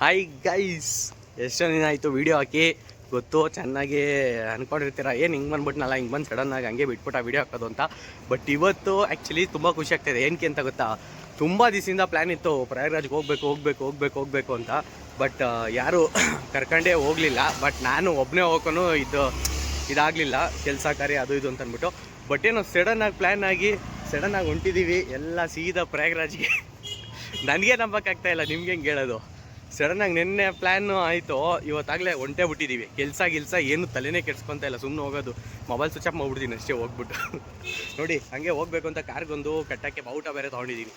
Hi guys, ಎಷ್ಟೋ ದಿನ ಆಯಿತು ವೀಡಿಯೋ ಹಾಕಿ. ಗೊತ್ತು, ಚೆನ್ನಾಗಿ ಅಂದ್ಕೊಂಡಿರ್ತೀರ, ಏನು ಹಿಂಗೆ ಬಂದ್ಬಿಟ್ನಲ್ಲ, ಹಿಂಗೆ ಬಂದು ಸಡನ್ನಾಗಿ ಹಂಗೆ ಬಿಟ್ಬಿಟ್ಟು ಆ ವೀಡಿಯೋ ಹಾಕೋದು ಅಂತ. ಬಟ್ ಇವತ್ತು ಆ್ಯಕ್ಚುಲಿ ತುಂಬ ಖುಷಿ ಆಗ್ತಾಯಿದೆ. ಏನಕ್ಕೆ ಅಂತ ಗೊತ್ತಾ, ತುಂಬ ದಿವಸದಿಂದ ಪ್ಲ್ಯಾನ್ ಇತ್ತು ಪ್ರಯಾಗ್ರಾಜ್ಗೆ ಹೋಗ್ಬೇಕು ಅಂತ. ಬಟ್ ಯಾರೂ ಕರ್ಕೊಂಡೇ ಹೋಗಲಿಲ್ಲ. ಬಟ್ ನಾನು ಒಬ್ಬನೇ ಹೋಗೋನು ಇದಾಗಲಿಲ್ಲ, ಕೆಲಸ ಕಾರ್ಯ ಅದು ಇದು ಅಂತ ಅಂದ್ಬಿಟ್ಟು. ಬಟ್ ಏನೋ ಸಡನ್ನಾಗಿ ಪ್ಲ್ಯಾನ್ ಆಗಿ ಸಡನ್ನಾಗಿ ಹೊಂಟಿದ್ದೀವಿ ಎಲ್ಲ ಸೀದಾ ಪ್ರಯಾಗ್ರಾಜ್ಗೆ. ನನಗೆ ನಂಬಕ್ಕಾಗ್ತಾಯಿಲ್ಲ, ನಿಮ್ಗೆ ಹೆಂಗೆ ಹೇಳೋದು. ಸಡನ್ನಾಗಿ ನಿನ್ನೆ ಪ್ಲ್ಯಾನು ಆಯಿತು, ಇವತ್ತಾಗಲೇ ಹೊಂಟೇ ಬಿಟ್ಟಿದ್ದೀವಿ. ಕೆಲಸ ಏನು ತಲೆನೇ ಕೆಡ್ಸ್ಕೊತಾ ಇಲ್ಲ, ಸುಮ್ಮನೆ ಹೋಗೋದು. ಮೊಬೈಲ್ ಸ್ವಿಚ್ ಆಫ್ ಮಾಡ್ಬಿಡ್ತೀನಿ ಅಷ್ಟೇ ಹೋಗ್ಬಿಟ್ಟು. ನೋಡಿ, ಹಾಗೆ ಹೋಗಬೇಕು ಅಂತ ಕಾರ್ಗೊಂದು ಕಟ್ಟಕ್ಕೆ ಬಾವುಟ ಬೇರೆ ತೊಗೊಂಡಿದ್ದೀನಿ.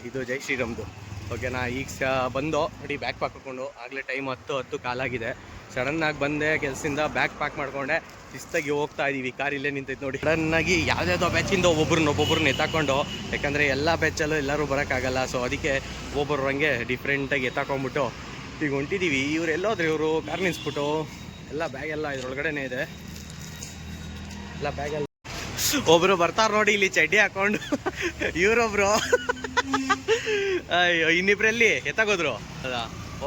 ಇದು ಜೈ ಶ್ರೀರಾಮ್ದು. ಓಕೆನಾ, ಈಗ ಬಂದು ನೋಡಿ ಬ್ಯಾಗ್ ಪ್ಯಾಕ್ ಹಾಕ್ಕೊಂಡು, ಆಗಲೇ ಟೈಮ್ 10 ಕಾಲಾಗಿದೆ. ಸಡನ್ನಾಗಿ ಬಂದೆ ಕೆಲಸದಿಂದ, ಬ್ಯಾಗ್ ಪ್ಯಾಕ್ ಮಾಡಿಕೊಂಡೆ, ಶಿಸ್ತಾಗಿ ಹೋಗ್ತಾ ಇದ್ದೀವಿ. ಕಾರ್ ಇಲ್ಲೇ ನಿಂತೈತೆ ನೋಡಿ. ಸಡನ್ನಾಗಿ ಯಾವುದ್ಯಾವುದೋ ಬ್ಯಾಚಿಂದ ಒಬ್ಬೊಬ್ರನ್ನ ಎತ್ತಾಕೊಂಡು, ಯಾಕಂದರೆ ಎಲ್ಲ ಬ್ಯಾಚಲ್ಲೂ ಎಲ್ಲರೂ ಬರೋಕ್ಕಾಗಲ್ಲ. ಸೊ ಅದಕ್ಕೆ ಒಬ್ಬೊಬ್ರು ಹಂಗೆ ಡಿಫ್ರೆಂಟಾಗಿ ಎತ್ತಾಕೊಂಡ್ಬಿಟ್ಟು ಈಗ ಹೊಂಟಿದ್ದೀವಿ. ಇವ್ರು ಎಲ್ಲೋದ್ರೆ ಇವರು ಕಾರ್ ನಿಲ್ಲಿಸ್ಬಿಟ್ಟು, ಎಲ್ಲ ಬ್ಯಾಗೆಲ್ಲ ಇದ್ರೊಳಗಡೆನೇ ಇದೆ. ಎಲ್ಲ ಬ್ಯಾಗೆಲ್ಲ ಒಬ್ಬರು ಬರ್ತಾರೆ ನೋಡಿ, ಇಲ್ಲಿ ಚಡ್ಡಿ ಹಾಕೊಂಡು. ಇವರೊಬ್ರು ಅಯ್ಯೋ, ಇನ್ನಿಬ್ರಲ್ಲಿ ಎತ್ತಾಗೋದ್ರು ಅದ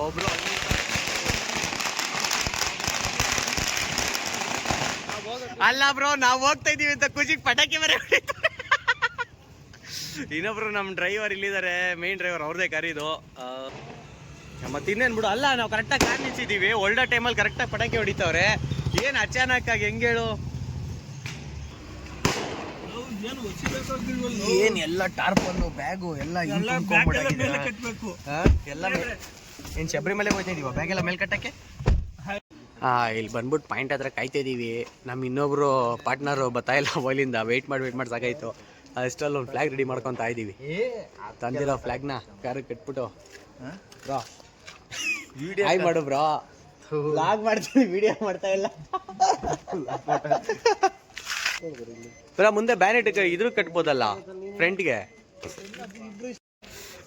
ಒಬ್ರು. ಅಲ್ಲ ಬ್ರೋ, ನಾವು ಹೋಗ್ತಾ ಇದೀವಿ ಅಂತ ಖುಷಿಗೆ ಪಟಾಕಿ ಬರೀ. ಇನ್ನೊಬ್ರು ನಮ್ಮ ಡ್ರೈವರ್ ಇಲ್ಲಿದ್ದಾರೆ, ಮೇನ್ ಡ್ರೈವರ್, ಅವ್ರದೇ ಕಾರ್ ಇದು. ಮತ್ತೆ ಇನ್ನೇನು ಬಿಡು. ಅಲ್ಲ, ನಾವು ಕರೆಕ್ಟಾಗಿ ಕಾರ್ ನಿಲ್ಸಿದ್ದೀವಿ, ಒಳ್ಳೆ ಟೈಮಲ್ಲಿ ಕರೆಕ್ಟಾಗಿ ಪಟಾಕಿ ಹೊಡಿತವ್ರೆ. ಏನು ಅಚಾನಕ್ಕಾಗಿ ಹೆಂಗೆ ಹೇಳು. ಏನ್ ಎಲ್ಲ ಟಾರ್ಪನ್ನು ಬ್ಯಾಗು ಎಲ್ಲ ಎಲ್ಲ ಏನ್ ಶಬರಿಮಲೆ ಹೋಗ್ತಾ ಇದೀವ, ಬ್ಯಾಗ್ ಎಲ್ಲ ಮೇಲ್ ಕಟ್ಟಕ್ಕೆ. ಇಲ್ಲಿ ಬಂದ್ಬಿಟ್ಟು ಪಾಯಿಂಟ್ ಹತ್ರ ಕಾಯ್ತಾ ಇದೀವಿ. ನಮ್ಮ ಇನ್ನೊಬ್ರು ಪಾರ್ಟ್ನರು ಬರ್ತಾ ಇಲ್ಲ, ಮೊಬೈಲಿಂದ ವೆಯ್ಟ್ ಮಾಡಿ ಸಾಕಾಯ್ತು. ಅಷ್ಟರಲ್ಲಿ ಒಂದು ಫ್ಲಾಗ್ ರೆಡಿ ಮಾಡ್ಕೊತಾ ಇದೀವಿ. ತಂದಿರೋ ಫ್ಲಾಗ್ನ ಕಾರಿಗೆ ಕಟ್ಬಿಟ್ಟು ಬ್ರೋ ಹಾಯ್ ಮಾಡು ಬ್ರೋ. ಫ್ಲಾಗ್ ಮಾಡ್ತೀವಿ, ವಿಡಿಯೋ ಮಾಡ್ತಾ ಇಲ್ಲ ಬ್ರೋ. ಮುಂದೆ ಬ್ಯಾನೆಟ್ ಇದ್ರ ಕಟ್ಬೋದಲ್ಲ ಫ್ರಂಟ್ಗೆ.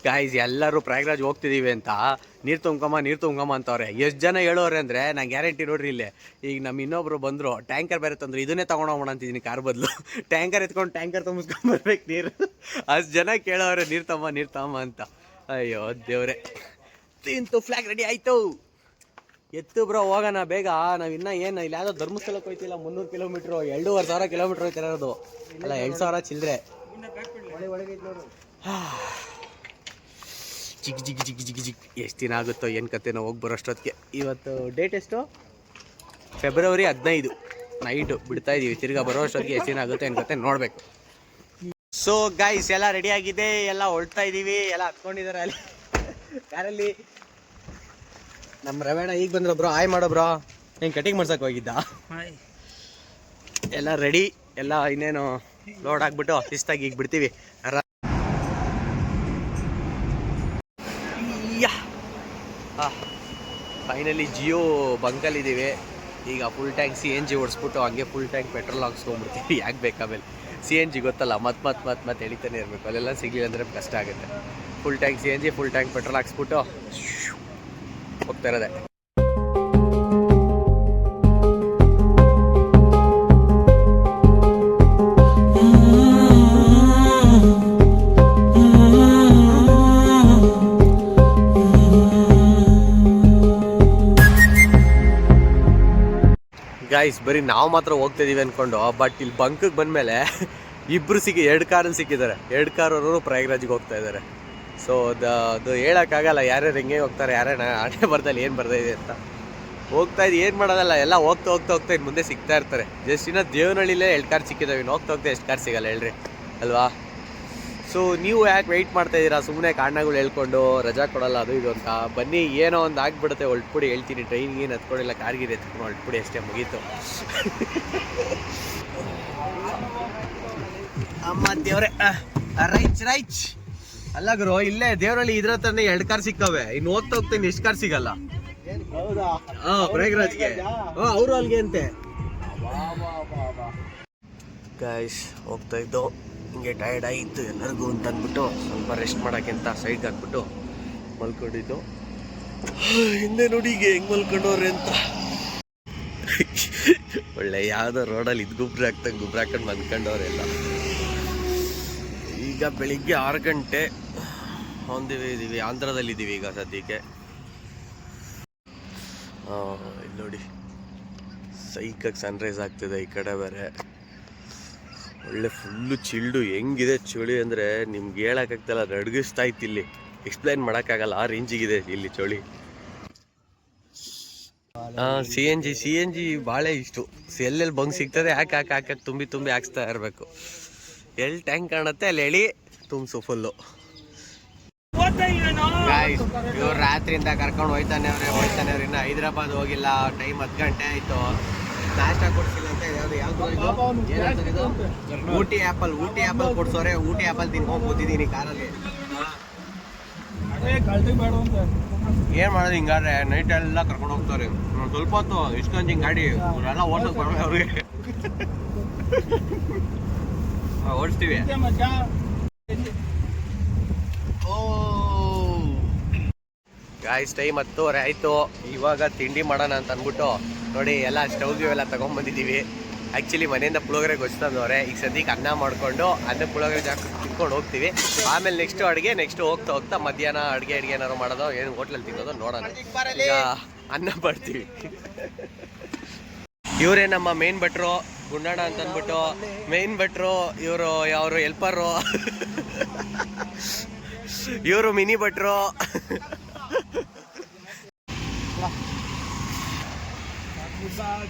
ಗಾಯ್ಸ್, ಎಲ್ಲರೂ ಪ್ರಯಾಗ್ರಾಜ್ ಹೋಗ್ತಿದ್ದೀವಿ ಅಂತ ನೀರು ತುಂಬ್ಕೊಂಬ ಅಂತವ್ರೆ. ಎಷ್ಟು ಜನ ಹೇಳೋರೆ ಅಂದರೆ ನಾನು ಗ್ಯಾರಂಟಿ ನೋಡ್ರಿ. ಇಲ್ಲೇ ಈಗ ನಮ್ಮ ಇನ್ನೊಬ್ರು ಬಂದರು, ಟ್ಯಾಂಕರ್ ಬೇರೆ ತಂದರು. ಇದನ್ನೇ ತೊಗೊಂಡೋಗೋಣ ಅಂತಿದ್ದೀನಿ ಕಾರ್ ಬದಲು. ಟ್ಯಾಂಕರ್ ಎತ್ಕೊಂಡು ಟ್ಯಾಂಕರ್ ತುಂಬಿಸ್ಕೊಂಬರ್ಬೇಕು ನೀರು. ಅಷ್ಟು ಜನ ಕೇಳೋರೆ ನೀರು ತಮ್ಮ ಅಂತ. ಅಯ್ಯೋ ದೇವ್ರೆ, ತಿಂತು ಫ್ಲಾಗ್ ರೆಡಿ ಆಯಿತು. ಎತ್ತು ಬ್ರೋ, ಹೋಗೋಣ ಬೇಗ. ನಾವು ಇನ್ನೂ ಏನು ಇಲ್ಲಿ ಯಾವುದೋ ಧರ್ಮಸ್ಥಳಕ್ಕೆ ಹೋಯ್ತಿಲ್ಲ. 300 ಕಿಲೋಮೀಟ್ರು, 2,500 ಕಿಲೋಮೀಟ್ರ್ ಹೋಯ್ತಿರೋದು. ಅಲ್ಲ, 2,000 ಚಿಲ್ಲರೆ. ಜಿಗ್ ಎಷ್ಟು ದಿನ ಆಗುತ್ತೋ ಏನು ಕತೆನೋ ಹೋಗಿ ಬರೋಷ್ಟೊತ್ತಿಗೆ. ಇವತ್ತು ಡೇಟ್ ಎಷ್ಟು? ಫೆಬ್ರವರಿ 15 ನೈಟು ಬಿಡ್ತಾ ಇದ್ದೀವಿ. ತಿರ್ಗಾ ಬರೋ ಅಷ್ಟೊತ್ತಿಗೆ ಎಷ್ಟು ದಿನ ಆಗುತ್ತೆ ಏನು ಕತೆ ನೋಡಬೇಕು. ಸೊ ಗೈಸ್, ಎಲ್ಲ ರೆಡಿ ಆಗಿದೆ, ಎಲ್ಲ ಹೊರಡ್ತಾ ಇದ್ದೀವಿ. ಎಲ್ಲ ಹತ್ಕೊಂಡಿದ್ದಾರೆ ಅಲ್ಲಿ ಕಾರಲ್ಲಿ. ನಮ್ಮ ರವೇಣ ಈಗ ಬಂದ್ರು ಬ್ರೋ. ಹಾಯ್ ಮಾಡೋ ಬ್ರೋ. ಹೆಂಗೆ ಕಟಿಂಗ್ ಮಾಡ್ಸಕ್ಕೆ ಹೋಗಿದ್ದ? ಎಲ್ಲ ರೆಡಿ, ಎಲ್ಲ ಇನ್ನೇನು ಲೋಡ್ ಹಾಕ್ಬಿಟ್ಟು ಶಿಸ್ತಾಗಿ ಈಗ ಬಿಡ್ತೀವಿ. ಫೈನಲಿ ಜಿಯೋ ಬಂಕಲ್ಲಿದ್ದೀವಿ. ಈಗ ಫುಲ್ ಟ್ಯಾಂಕ್ CNG ಓಡಿಸ್ಬಿಟ್ಟು ಹಂಗೆ ಫುಲ್ ಟ್ಯಾಂಕ್ ಪೆಟ್ರೋಲ್ ಹಾಕ್ಸ್ಕೊಂಡ್ಬಿಡ್ತೀವಿ. ಯಾಕೆ ಬೇಕಾಮೇಲೆ CNG ಗೊತ್ತಲ್ಲ, ಮತ್ತೆ ಎಳಿತಾನೆ ಇರಬೇಕು. ಅಲ್ಲೆಲ್ಲ ಸಿಗಲಿಲ್ಲ ಅಂದರೆ ಕಷ್ಟ ಆಗುತ್ತೆ. Full tank CNG, full tank petrol ಹಾಕ್ಸ್ಬಿಟ್ಟು ಹೋಗ್ತಾ ಇರೋದೆ. ಗಾಯ್ಸ್, ಬರೀ ನಾವು ಮಾತ್ರ ಹೋಗ್ತಾ ಇದೀವಿ ಅಂದ್ಕೊಂಡು, ಬಟ್ ಇಲ್ಲಿ ಬಂಕಿಗೆ ಬಂದಮೇಲೆ ಇಬ್ಬರು 2 ಕಾರಲ್ಲಿ ಸಿಕ್ಕಿದ್ದಾರೆ. 2 ಕಾರವರು ಪ್ರಯಾಗ್ರಾಜ್ಗೆ ಹೋಗ್ತಾ ಇದ್ದಾರೆ. ಸೊ ಅದು ಹೇಳೋಕ್ಕಾಗಲ್ಲ ಯಾರ್ಯಾರು ಹೆಂಗೆ ಹೋಗ್ತಾರೆ, ಯಾರ್ಯಾರು ಹಣೆ ಬರ್ದಲ್ಲಿ ಏನು ಬರ್ತಾಯಿದೆ ಅಂತ. ಹೋಗ್ತಾ ಇದ್ದು ಏನು ಮಾಡೋದಲ್ಲ, ಎಲ್ಲ ಹೋಗ್ತಾ ಇನ್ನು ಮುಂದೆ ಸಿಗ್ತಾ ಇರ್ತಾರೆ. ಜಸ್ಟ್ ಇನ್ನೂ ದೇವನಹಳ್ಳಿಲೇ 2 ಕಾರ್ ಸಿಕ್ಕಿದ್ದಾವೆ. ಇನ್ನು ಹೋಗ್ತಾ ಎಷ್ಟು ಕಾರ್ ಸಿಗಲ್ಲ ಹೇಳ್ರಿ ಅಲ್ವಾ. ಸೊ ನೀವು ಯಾಕೆ ವೆಯ್ಟ್ ಮಾಡ್ತಾಯಿದ್ದೀರಾ? ಸುಮ್ಮನೆ ಕಾರಣಗಳು ಹೇಳ್ಕೊಂಡು ರಜಾ ಕೊಡಲ್ಲ ಅದು ಇದು ಅಂತ. ಬನ್ನಿ, ಏನೋ ಒಂದು ಆಗಿಬಿಡುತ್ತೆ, ಹೊಲ್ಟ್ಬಿಡಿ. ಹೇಳ್ತೀನಿ, ಟ್ರೈನ್ಗೆ ಏನು ಹತ್ಕೊಂಡಿಲ್ಲ, ಕಾರ್ಗಿರಿ ಎತ್ಕೊಂಡು ಹೊಲ್ಟ್ಬಿಡಿ, ಅಷ್ಟೇ ಮುಗೀತು. ಅಮ್ಮ ದೇವ್ರೆ, ರೈಚ್ ಅಲ್ಲ ಗುರು, ಇಲ್ಲೇ ದೇವರಲ್ಲಿ ಇದ್ರ ಹತ್ರನೇ 2 ಕಾರ್ ಸಿಕ್ಕವೆ. ಇನ್ನು ಹೋಗ್ತಾ ಇನ್ನು ಎಷ್ಟು ಕಾರ್ ಸಿಗಲ್ಲ. ಪ್ರಯಾಗ್ರಾಜ್ಗೆ ಅವರು ಅಲ್ಲಿಗೆ ಅಂತೆ. ಗಾಯ್ಸ್, ಹೋಗ್ತಾ ಇದ್ದು ಹಿಂಗೆ ಟಯರ್ಡ್ ಆಯಿತು ಎಲ್ಲರಿಗೂ ಅಂತ ಅಂದ್ಬಿಟ್ಟು ಸ್ವಲ್ಪ ರೆಸ್ಟ್ ಮಾಡೋಕ್ಕೆ ಅಂತ ಸೈಡ್ಗೆ ಹಾಕ್ಬಿಟ್ಟು ಮಲ್ಕೊಂಡಿದ್ದು. ಹಿಂದೆ ನೋಡಿ ಈಗ ಹೆಂಗೆ ಮಲ್ಕೊಂಡವ್ರೆ ಅಂತ. ಒಳ್ಳೆ ಯಾವುದೋ ರೋಡಲ್ಲಿ ಗುಬ್ರ ಹಾಕೊಂಡು ಮಲ್ಕೊಂಡವ್ರೆಲ್ಲ. ಈಗ ಬೆಳಿಗ್ಗೆ 6 ಗಂಟೆ ಇದ್ದೀವಿ, ಆಂಧ್ರದಲ್ಲಿದ್ದೀವಿ ಈಗ ಸದ್ಯಕ್ಕೆ. ಇಲ್ಲಿ ನೋಡಿ ಸೈಕಾಗಿ ಸನ್ರೈಸ್ ಆಗ್ತಿದೆ. ಈ ಕಡೆ ಬೇರೆ ಒಳ್ಳೆ ಫುಲ್ಲು ಚಿಲ್ಡು. ಹೆಂಗಿದೆ ಚಳಿ ಅಂದರೆ ನಿಮ್ಗೆ ಹೇಳೋಕ್ಕಾಗ್ತಲ್ಲ, ನಡ್ಗಿಸ್ತಾ ಇತ್ತು. ಇಲ್ಲಿ ಎಕ್ಸ್ಪ್ಲೈನ್ ಮಾಡೋಕ್ಕಾಗಲ್ಲ, ಆ ರೇಂಜಿಗಿದೆ ಇಲ್ಲಿ ಚಳಿ. ಸಿ ಎನ್ ಜಿ ಭಾಳ ಇಷ್ಟು ಎಲ್ಲೆಲ್ಲಿ ಬಂಗ್ ಸಿಗ್ತದೆ ಹಾಕಿ ತುಂಬಿ ಹಾಕ್ಸ್ತಾ ಇರಬೇಕು. ಎಲ್ಲಿ ಟ್ಯಾಂಕ್ ಕಾಣುತ್ತೆ ಅಲ್ಲಿ ಎಳಿ ತುಂಬಿಸು ಫುಲ್ಲು. ಇವ್ರು ರಾತ್ರಿಯಿಂದ ಕರ್ಕೊಂಡು ಹೋಯ್ತಾನೆ ಅವ್ರೆ. ಇನ್ನು ಹೈದ್ರಾಬಾದ್ ಹೋಗಿಲ್ಲ, ಟೈಮ್ 10 ಗಂಟೆ ಆಯಿತು. ನಾಷ್ಟ ಕೊಡ್ಸಿಲ್ಲ ಅಂತ ಊಟಿ ಆ್ಯಪಲ್ ಕೊಡ್ಸೋರೆ. ಊಟಿ ಆ್ಯಪಲ್ ತಿನ್ಕೊಂಡು ಕೂತಿದ್ದೀನಿ ಕಾರಲ್ಲಿ. ಏನು ಮಾಡೋದು ಹಿಂಗಾದ್ರೆ? ನೈಟ್ ಎಲ್ಲ ಕರ್ಕೊಂಡು ಹೋಗ್ತಾರೆ. ಸ್ವಲ್ಪ ಹೊತ್ತು ಇಷ್ಟೊಂದು ಹಿಂಗೆ ಗಾಡಿ ಅವರೆಲ್ಲ ಓಡಿಸೋದು ಬರ್ಬೇಕು ಅವ್ರಿಗೆ. ಓಡಿಸ್ತೀವಿ. ಗಾಯ್ಸ್ ಟೈಮ್ 10:30 ಆಯಿತು. ಇವಾಗ ತಿಂಡಿ ಮಾಡೋಣ ಅಂತ ಅಂದ್ಬಿಟ್ಟು ನೋಡಿ ಎಲ್ಲ ಸ್ಟವ್ಗೆ ಎಲ್ಲ ತೊಗೊಂಬಂದಿದ್ದೀವಿ. ಆ್ಯಕ್ಚುಲಿ ಮನೆಯಿಂದ ಪುಳಿಯೋಗರೆ ಗೊಜ್ತಂದವ್ರೆ. ಈಗ ಸದ್ಯಕ್ಕೆ ಅನ್ನ ಮಾಡಿಕೊಂಡು ಪುಳಿಯೋಗರೆ ಜಾಸ್ತಿ ತಿನ್ಕೊಂಡು ಹೋಗ್ತೀವಿ. ಆಮೇಲೆ ನೆಕ್ಸ್ಟ್ ಹೋಗ್ತಾ ಮಧ್ಯಾಹ್ನ ಅಡುಗೆ ಏನಾದ್ರು ಮಾಡೋದು, ಏನು ಹೋಟ್ಲಲ್ಲಿ ತಿನ್ನೋದು ನೋಡೋಣ. ಈಗ ಅನ್ನ ಮಾಡ್ತೀವಿ. ಇವರೇ ನಮ್ಮ ಮೇನ್ ಭಟ್ರು ಗುಂಡಣ್ಣ ಅಂತ ಅಂದ್ಬಿಟ್ಟು. ಮೇನ್ ಭಟ್ರು ಇವರು ಯಾರು ಹೆಲ್ಪರು, ಇವರು ಮಿನಿ ಭಟ್ರು.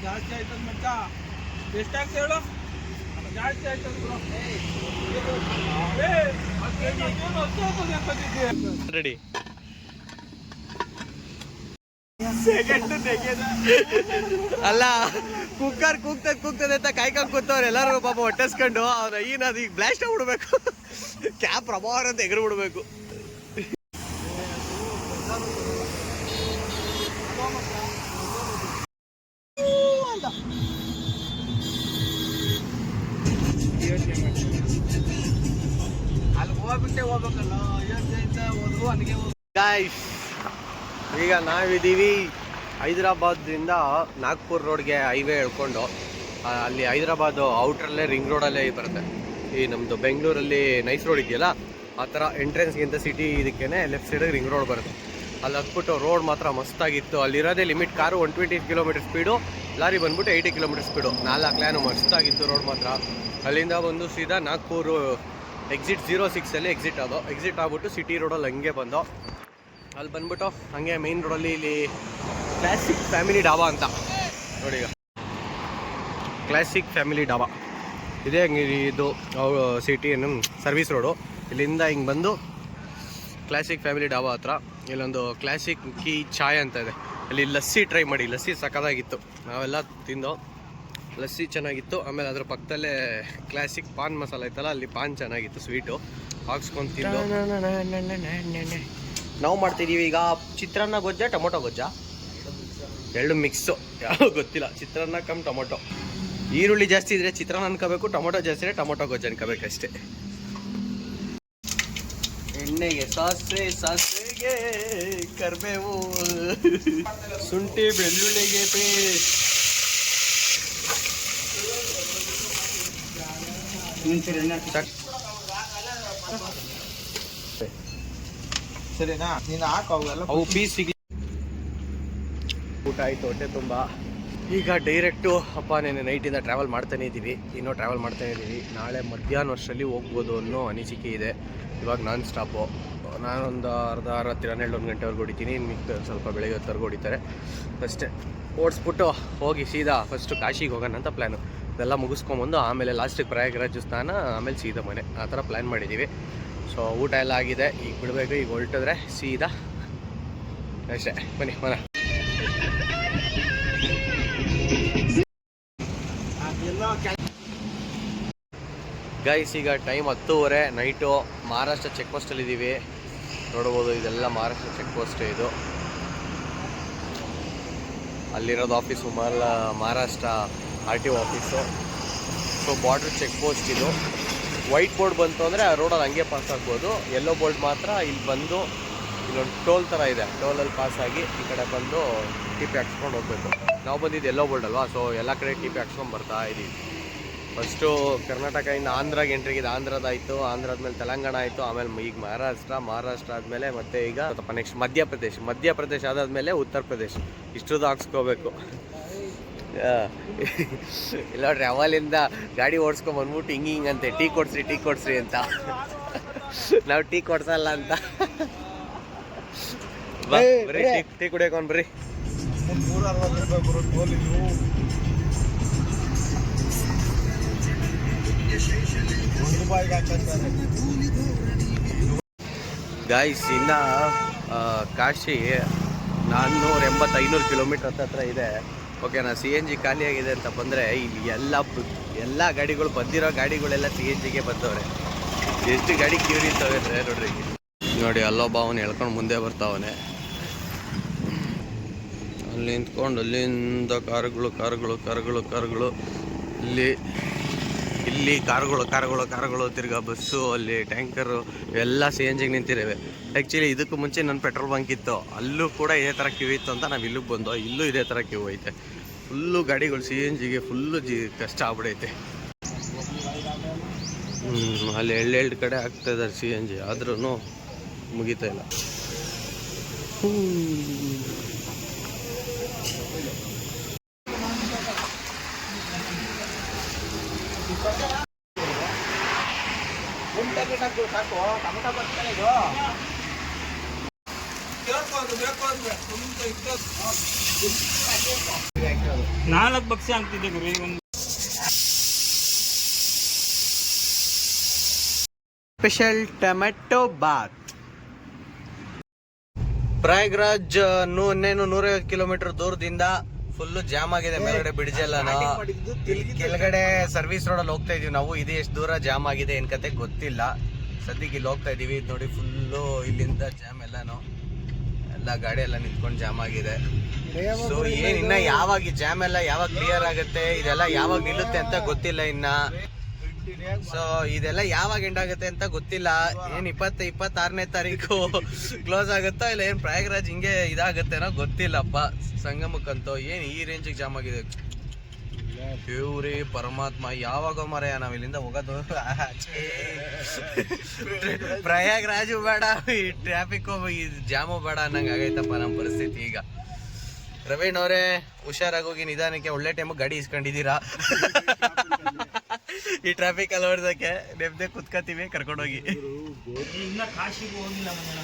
ಜಾಸ್ತಿ ಆಯ್ತದ ಮಚ್ಚ. ಎಷ್ಟಾಗ್ತದೆ ಹೇಳು? ಜಾಸ್ತಿ ಆಯ್ತದ ರೆಡಿ. ಅಲ್ಲ ಕುಕ್ಕರ್ ಕೂಗ್ತದೆ ಅಂತ ಕಾಯ್ಕೊಂಡು ಕೂತವ್ರು ಎಲ್ಲರೂ ಪಾಪ ಹೊಟ್ಟಸ್ಕೊಂಡು. ಅವ್ರ ಏನದು ಈಗ ಬ್ಲಾಸ್ಟ್ ಆಗ್ಬಿಡ್ಬೇಕು, ಕ್ಯಾಪ್ ಪ್ರಭಾವ ಅಂತ ಎಗರು ಬಿಡ್ಬೇಕು. ಈಗ ನಾವಿದ್ದೀವಿ ಹೈದ್ರಾಬಾದಿಂದ ನಾಗ್ಪುರ್ ರೋಡ್ಗೆ ಹೈವೇ ಹೇಳ್ಕೊಂಡು. ಅಲ್ಲಿ ಹೈದ್ರಾಬಾದ್ ಔಟ್ರಲ್ಲೇ ರಿಂಗ್ ರೋಡಲ್ಲೇ ಬರುತ್ತೆ. ಈ ನಮ್ಮದು ಬೆಂಗಳೂರಲ್ಲಿ ನೈಸ್ ರೋಡ್ ಇದೆಯಲ್ಲ, ಆ ಥರ ಎಂಟ್ರೆನ್ಸ್ಗಿಂತ ಸಿಟಿ ಇದಕ್ಕೇನೆ ಲೆಫ್ಟ್ ಸೈಡಿಗೆ ರಿಂಗ್ ರೋಡ್ ಬರುತ್ತೆ. ಅಲ್ಲಿ ಹತ್ಬಿಟ್ಟು ರೋಡ್ ಮಾತ್ರ ಮಸ್ತಾಗಿತ್ತು. ಅಲ್ಲಿರೋದೇ limit car 120 kilometre speed, lorry ಬಂದ್ಬಿಟ್ಟು 80 ಕಿಲೋಮೀಟರ್ ಸ್ಪೀಡು. 4 ಲ್ಯಾನು ಮಸ್ತಾಗಿತ್ತು ರೋಡ್ ಮಾತ್ರ. ಅಲ್ಲಿಂದ ಬಂದು ಸೀದಾ ನಾಗ್ಪುರು ಎಕ್ಸಿಟ್ 06 ಎಕ್ಸಿಟ್ ಆಗ್ಬಿಟ್ಟು ಸಿಟಿ ರೋಡಲ್ಲಿ ಹಂಗೆ ಬಂದು ಅಲ್ಲಿ ಬಂದ್ಬಿಟ್ಟು ಹಂಗೆ ಮೇನ್ ರೋಡಲ್ಲಿ ಇಲ್ಲಿ ಕ್ಲಾಸಿಕ್ ಫ್ಯಾಮಿಲಿ ಡಾಬಾ ಅಂತ ನೋಡಿ. ಈಗ ಕ್ಲಾಸಿಕ್ ಫ್ಯಾಮಿಲಿ ಡಾಬಾ ಇದೆ. ಹಂಗೆ ಇದು ಸಿಟಿ ಸರ್ವಿಸ್ ರೋಡು. ಇಲ್ಲಿಂದ ಹಿಂಗೆ ಬಂದು ಕ್ಲಾಸಿಕ್ ಫ್ಯಾಮಿಲಿ ಡಾಬಾ ಹತ್ರ ಇಲ್ಲೊಂದು ಕ್ಲಾಸಿಕ್ ಕೀ ಚಾಯ್ ಅಂತ ಇದೆ. ಅಲ್ಲಿ ಲಸ್ಸಿ ಟ್ರೈ ಮಾಡಿ. ಲಸ್ಸಿ ಸಖತ್ತಾಗಿತ್ತು. ನಾವೆಲ್ಲ ತಿಂದು ಲಸ್ಸಿ ಚೆನ್ನಾಗಿತ್ತು. ಆಮೇಲೆ ಅದ್ರ ಪಕ್ಕದಲ್ಲೇ ಕ್ಲಾಸಿಕ್ ಪಾನ್ ಮಸಾಲ ಇತ್ತಲ್ಲ, ಅಲ್ಲಿ ಪಾನ್ ಚೆನ್ನಾಗಿತ್ತು, ಸ್ವೀಟು ಹಾಕ್ಸ್ಕೊಂಡು ತಿಂದು. ನಾವು ಮಾಡ್ತಿದ್ದೀವಿ ಈಗ ಚಿತ್ರಾನ್ನ ಗೊಜ್ಜ, ಟೊಮೊಟೊ ಗೊಜ್ಜ, ಎರಡು ಮಿಕ್ಸು, ಯಾವ ಗೊತ್ತಿಲ್ಲ. ಚಿತ್ರಾನ್ನ ಕಮ್ ಟೊಮೊಟೊ. ಈರುಳ್ಳಿ ಜಾಸ್ತಿ ಇದ್ರೆ ಚಿತ್ರಾನ್ನ ಅನ್ಕೋಬೇಕು, ಟೊಮೊಟೊ ಜಾಸ್ತಿ ಇದ್ರೆ ಟೊಮೊಟೊ ಗೊಜ್ಜು ಅನ್ಕೋಬೇಕಷ್ಟೇ. ಎಣ್ಣೆಗೆ ಸಾಸಿವೆಗೆ ಕರಿಬೇವು, ಶುಂಠಿ ಬೆಳ್ಳುಳ್ಳಿಗೆ ಪೇಸ್ಟ್. ಸರಿನಾ? ನೀನು ಹಾಕು ಅವು ಪೀಸ್ ಸಿಗ್ಲಿ. ಊಟ ಆಯಿತು, ಹೊಟ್ಟೆ ತುಂಬ. ಈಗ ಡೈರೆಕ್ಟು ನೆನ್ನೆ ನೈಟಿಂದ ಟ್ರಾವೆಲ್ ಮಾಡ್ತಾನೇ ಇದ್ದೀವಿ. ಇನ್ನೂ ಟ್ರಾವೆಲ್ ಮಾಡ್ತಾನೇ ಇದ್ದೀವಿ. ನಾಳೆ ಮಧ್ಯಾಹ್ನ ವರ್ಷದಲ್ಲಿ ಹೋಗ್ಬೋದು ಅನ್ನೋ ಅನಿಸಿಕೆ ಇದೆ. ಇವಾಗ ನಾನ್ ಸ್ಟಾಪು. ನಾನೊಂದು ಅರ್ಧ 12 ಗಂಟೆವರೆಗೂ ಹೊಡಿತೀನಿ. ಇನ್ನು ಸ್ವಲ್ಪ ಬೆಳಗ್ಗೆ ಹೊತ್ತವರೆಗೂ ಹೊಡಿತಾರೆ ಅಷ್ಟೇ. ಓಡಿಸ್ಬಿಟ್ಟು ಹೋಗಿ ಸೀದಾ ಫಸ್ಟು ಕಾಶಿಗೆ ಹೋಗೋಣ ಅಂತ ಪ್ಲ್ಯಾನು. ಇದೆಲ್ಲ ಮುಗಿಸ್ಕೊಂಬಂದು ಆಮೇಲೆ ಲಾಸ್ಟಿಗೆ ಪ್ರಯಾಗರಾಜ್ ಸ್ನಾನ, ಆಮೇಲೆ ಸೀದಾ ಮನೆ, ಆ ಥರ ಪ್ಲ್ಯಾನ್ ಮಾಡಿದ್ದೀವಿ. ಸೊ ಊಟ ಎಲ್ಲ ಆಗಿದೆ, ಈಗ ಬಿಡಬೇಕು. ಈಗ ಹೊರಟಿದ್ರೆ ಸೀದಾ ಅಷ್ಟೇ. ಬನ್ನಿ ಮನ. ಗೈಸ್ ಈಗ ಟೈಮ್ 10:30 ನೈಟು. ಮಹಾರಾಷ್ಟ್ರ ಚೆಕ್ ಪೋಸ್ಟಲ್ಲಿದ್ದೀವಿ. ನೋಡ್ಬೋದು ಇದೆಲ್ಲ ಮಹಾರಾಷ್ಟ್ರ ಚೆಕ್ ಪೋಸ್ಟ್. ಇದು ಅಲ್ಲಿರೋದು office Maharashtra RTO office. So border check post ಇದು. ವೈಟ್ ಬೋರ್ಡ್ ಬಂತು ಅಂದರೆ ಆ ರೋಡಲ್ಲಿ ಹಂಗೆ ಪಾಸ್ ಆಗ್ಬೋದು. ಯೆಲ್ಲೋ ಬೋರ್ಡ್ ಮಾತ್ರ ಇಲ್ಲಿ ಬಂದು ಇಲ್ಲೊಂದು ಟೋಲ್ ಥರ ಇದೆ, ಟೋಲಲ್ಲಿ ಪಾಸ್ ಆಗಿ ಈ ಕಡೆ ಬಂದು ಟಿ ಪಿ ಹಾಕ್ಸ್ಕೊಂಡು ಹೋಗ್ಬೇಕು. ನಾವು ಬಂದಿದ್ದು ಯೆಲ್ಲೋ ಬೋರ್ಡ್ ಅಲ್ವಾ, ಸೊ ಎಲ್ಲ ಕಡೆ ಟಿ ಪಿ ಹಾಕ್ಸ್ಕೊಂಡು ಬರ್ತಾ ಇದ್ದೀವಿ. ಫಸ್ಟು ಕರ್ನಾಟಕದಿಂದ ಆಂಧ್ರಾಗೆ ಎಂಟ್ರಿಗಿದೆ, ಆಂಧ್ರದಾಯಿತು, ಆಂಧ್ರದ್ಮೇಲೆ ತೆಲಂಗಾಣ ಆಯಿತು, ಆಮೇಲೆ ಈಗ ಮಹಾರಾಷ್ಟ್ರ ಆದಮೇಲೆ ಮತ್ತೆ ಈಗ ಸ್ವಲ್ಪ ನೆಕ್ಸ್ಟ್ ಮಧ್ಯಪ್ರದೇಶ ಆದಾದ್ಮೇಲೆ ಉತ್ತರ ಪ್ರದೇಶ. ಇಷ್ಟುದು ಹಾಕ್ಸ್ಕೋಬೇಕು. ಇಲ್ಲ ನೋಡ್ರಿ, ಅವಲಿಂದ ಗಾಡಿ ಓಡಿಸ್ಕೊಂಬಂದ್ಬಿಟ್ಟು ಹಿಂಗಂತೆ ಟೀ ಕೊಡ್ಸ್ರಿ ಅಂತ. ನಾವು ಟೀ ಕೊಡ್ಸಲ್ಲ ಅಂತ. ಬರ್ರಿ ಟೀ ಕುಡಿಯೋಕೊಂಡ್ ಬರ್ರಿ. ಗಾಯ್ಸ್, ಇನ್ನ ಕಾಶಿ 480-500 ಕಿಲೋಮೀಟರ್ ಹತ್ರ ಇದೆ. ಓಕೆನಾ, CNG ಖಾಲಿಯಾಗಿದೆ ಅಂತ ಬಂದರೆ ಇಲ್ಲಿ ಎಲ್ಲ ಗಾಡಿಗಳು ಬಂದಿರೋ ಗಾಡಿಗಳೆಲ್ಲ CNGಗೆ ಬಂದವ್ರೆ. ಎಷ್ಟು ಗಾಡಿ ಕ್ಯೂ ನಿಂತವೆ ಅಂದರೆ ನೋಡ್ರಿ. ನೋಡಿ, ಅಲ್ಲೊಬ್ಬ ಅವನು ಎಳ್ಕೊಂಡು ಮುಂದೆ ಬರ್ತಾವನೆ. ಅಲ್ಲಿ ನಿಂತ್ಕೊಂಡು ಅಲ್ಲಿಂದ ಕಾರುಗಳು ಇಲ್ಲಿ ಕಾರುಗಳು ತಿರ್ಗಾ ಬಸ್ಸು, ಅಲ್ಲಿ ಟ್ಯಾಂಕರು ಎಲ್ಲ CNGಗೆ ನಿಂತಿದ್ದೇವೆ. ಆ್ಯಕ್ಚುಲಿ ಇದಕ್ಕೂ ಮುಂಚೆ ನನ್ನ ಪೆಟ್ರೋಲ್ ಬಂಕ್ ಇತ್ತು, ಅಲ್ಲೂ ಕೂಡ ಇದೇ ಥರ ಕ್ಯೂ ಇತ್ತು ಅಂತ ನಾವು ಇಲ್ಲಿಗೆ ಬಂದೋ. ಇಲ್ಲೂ ಇದೇ ಥರ ಕ್ಯೂ ಐತೆ. ಫುಲ್ಲು ಗಾಡಿಗಳು CNGಗೆ ಫುಲ್ಲು ಕಷ್ಟ ಆಗ್ಬಿಡೈತೆ. ಅಲ್ಲಿ ಎರಡು ಕಡೆ ಆಗ್ತಾ ಇದ್ದಾರೆ CNG, ಆದ್ರೂ ಮುಗಿತಾ ಇಲ್ಲ. $4 ಆಗ್ತಿದೆ ಗುರು ಈಗ ಒಂದು. Special tomato bath. Prayagraj 150 kilometre ದೂರದಿಂದ ಫುಲ್ಲು ಜಾಮ್ ಆಗಿದೆ. ಮೇಲ್ಗಡೆ ಬ್ರಿಡ್ಜ್ ಎಲ್ಲಾನು, ಕೆಳಗಡೆ ಸರ್ವಿಸ್ ರೋಡಲ್ಲಿ ಹೋಗ್ತಾ ಇದೀವಿ ನಾವು. ಇದು ಎಷ್ಟು ದೂರ ಜಾಮ್ ಆಗಿದೆ ಏನ್ ಕತೆ ಗೊತ್ತಿಲ್ಲ. ಸದ್ಯಕ್ಕೆ ಇಲ್ಲಿ ಹೋಗ್ತಾ ಇದೀವಿ. ನೋಡಿ, ಫುಲ್ಲು ಇಲ್ಲಿಂದ ಜಾಮ್ ಎಲ್ಲ ಗಾಡಿ ಎಲ್ಲ ನಿಂತ್ಕೊಂಡು ಜಾಮ್ ಆಗಿದೆ. ಸೊ ಇನ್ನ ಯಾವಾಗ ಜಾಮ್ ಎಲ್ಲ ಯಾವಾಗ ಕ್ಲಿಯರ್ ಆಗುತ್ತೆ, ಇದೆಲ್ಲ ಯಾವಾಗ ನಿಲ್ಲುತ್ತೆ ಅಂತ ಗೊತ್ತಿಲ್ಲ ಇನ್ನ. ಸೊ ಇದೆಲ್ಲ ಯಾವಾಗ ಎಂಡ್ ಆಗುತ್ತೆ ಅಂತ ಗೊತ್ತಿಲ್ಲ. ಏನ್ 26ನೇ ತಾರೀಕು ಕ್ಲೋಸ್ ಆಗುತ್ತೋ ಇಲ್ಲ ಏನ್ ಪ್ರಯಾಗ್ರಾಜ್ ಹಿಂಗೆ ಇದಾಗುತ್ತೇನೋ ಗೊತ್ತಿಲ್ಲಪ್ಪ. ಸಂಗಮಕ್ಕಂತೂ ಏನ್ ಈ ರೇಂಜಿಗೆ ಜಾಮ್ ಆಗಿದೆ. ದೇವ್ರೇ ಪರಮಾತ್ಮ, ಯಾವಾಗ ಮರೆಯ ನಾವ್ ಇಲ್ಲಿಂದ ಹೋಗೋದು? ಪ್ರಯಾಗ್ರಾಜು ಬೇಡ, ಈ ಟ್ರಾಫಿಕ್ ಈ ಜಾಮು ಬೇಡ ಅನ್ನಂಗೆ ಆಗೈತಪ್ಪ ನಮ್ಮ ಪರಿಸ್ಥಿತಿ ಈಗ. ಪ್ರವೀಣ್ ಅವರೇ, ಹುಷಾರಾಗೋಗಿ ನಿಧಾನಕ್ಕೆ, ಒಳ್ಳೆ ಟೈಮಿಗೆ ಗಾಡಿ ಇಸ್ಕೊಂಡಿದ್ದೀರಾ. ಈ ಟ್ರಾಫಿಕ್ ಅಲ್ಲಿ ಹೊಡೆದಕ್ಕೆ ನೆಮ್ಮದಿ ಕುತ್ಕೋತೀವಿ, ಕರ್ಕೊಂಡೋಗಿ. ಇನ್ನ ಕಾಶಿಗೆ ಹೋಗಿಲ್ಲ ಮನೆ.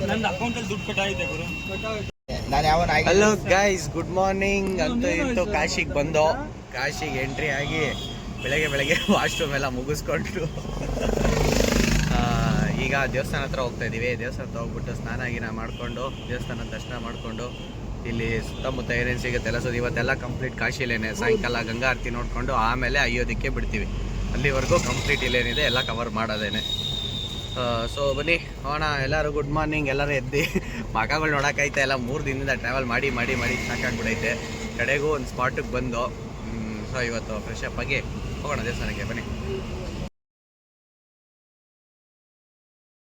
ನನ್ನ ಅಕೌಂಟಲ್ಲಿ ದುಡ್ಡು ಕಟ್ಟಾಗಿದೆ ಗುರು. Hello guys, good morning. ಅಂತೂ ಇಂತೂ ಕಾಶಿಗೆ ಬಂದೋ. ಕಾಶಿಗೆ ಎಂಟ್ರಿ ಆಗಿ ಬೆಳಗ್ಗೆ ವಾಶ್ರೂಮ್ ಎಲ್ಲ ಮುಗಿಸ್ಕೊಂಡು ಈಗ ದೇವಸ್ಥಾನ ಹತ್ರ ಹೋಗ್ತಾ ಇದೀವಿ. ದೇವಸ್ಥಾನ ಹತ್ರ ಹೋಗ್ಬಿಟ್ಟು ಸ್ನಾನ ಗಿನ ಮಾಡಿಕೊಂಡು ದೇವಸ್ಥಾನ ದರ್ಶನ ಮಾಡಿಕೊಂಡು ಇಲ್ಲಿ ಸುತ್ತಮುತ್ತ ಏನೇನು ಸಿಗುತ್ತೆ ಎಲ್ಲ. ಸೊ ಇವತ್ತೆಲ್ಲ ಕಂಪ್ಲೀಟ್ ಕಾಶಿಲೇನೆ. ಸಾಯಂಕಾಲ ಗಂಗಾ ಆರತಿ ನೋಡಿಕೊಂಡು ಆಮೇಲೆ ಅಯೋಧ್ಯಕ್ಕೆ ಬಿಡ್ತೀವಿ. ಅಲ್ಲಿವರೆಗೂ ಕಂಪ್ಲೀಟ್ ಇಲ್ಲೇನಿದೆ ಎಲ್ಲ ಕವರ್ ಮಾಡೋದೇನೆ. ಸೊ ಬನ್ನಿ ಹೋಣ. ಎಲ್ಲರೂ ಗುಡ್ ಮಾರ್ನಿಂಗ್. ಎಲ್ಲರೂ ಎದ್ದು ಮಖಗಳು ನೋಡೋಕ್ಕಾಯ್ತಾ ಇಲ್ಲ. 3 ದಿನದಿಂದ ಟ್ರಾವೆಲ್ ಮಾಡಿ ಸಾಕಾಗ್ಬಿಡೈತೆ. ಕಡೆಗೂ ಒಂದು ಸ್ಪಾಟಿಗೆ ಬಂದು ಸೊ ಇವತ್ತು ಫ್ರೆಶ್ ಅಪ್ ಆಗಿ ಹೋಗೋಣ ದೇವಸ್ಥಾನಕ್ಕೆ. ಬನ್ನಿ.